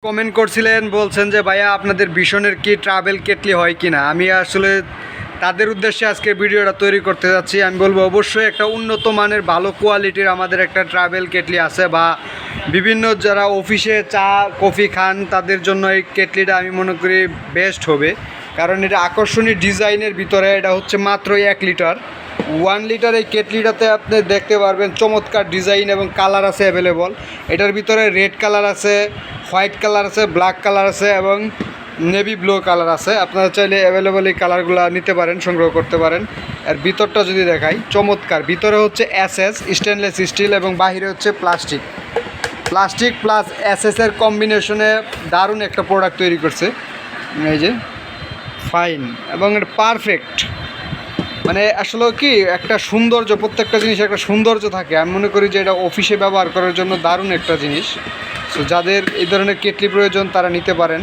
Comment করছিলেন, বলছেন যে ভাইয়া আপনাদের ভীষণের কি ট্রাভেল কেটলি হয় কি না। আমি আসলে তাদের উদ্দেশ্যে আজকে ভিডিওটা তৈরি করতে যাচ্ছি। আমি বলবো অবশ্যই একটা উন্নত মানের ভালো কোয়ালিটির আমাদের একটা ট্রাভেল কেটলি আছে, বা বিভিন্ন যারা অফিসে চা কফি খান তাদের জন্য এই কেটলিটা আমি মনে করি বেস্ট হবে। কারণ এটা আকর্ষণীয় ডিজাইনের ভিতরে, এটা হচ্ছে মাত্র 1 লিটার 1 লিটার। এই কেটলিটাতে আপনি দেখতে পারবেন চমৎকার ডিজাইন এবং কালার আছে অ্যাভেলেবল। এটার ভিতরে রেড কালার আছে, হোয়াইট কালার আছে, ব্ল্যাক কালার আছে এবং নেভি ব্লু কালার আছে। আপনারা চাইলে অ্যাভেলেবল এই কালারগুলো নিতে পারেন, সংগ্রহ করতে পারেন। আর ভিতরটা যদি দেখাই, চমৎকার। ভিতরে হচ্ছে এসএস স্টেনলেস স্টিল এবং বাহিরে হচ্ছে প্লাস্টিক প্লাস এসএসের কম্বিনেশনে দারুণ একটা প্রোডাক্ট তৈরি করছে। এই যে ফাইন এবং এটা পারফেক্ট। মানে আসলে কি একটা সৌন্দর্য, প্রত্যেকটা জিনিস একটা সৌন্দর্য থাকে। আমি মনে করি যে এটা অফিসে ব্যবহার করার জন্য দারুণ একটা জিনিস। সো যাদের এই ধরনের কেটলি প্রয়োজন তারা নিতে পারেন।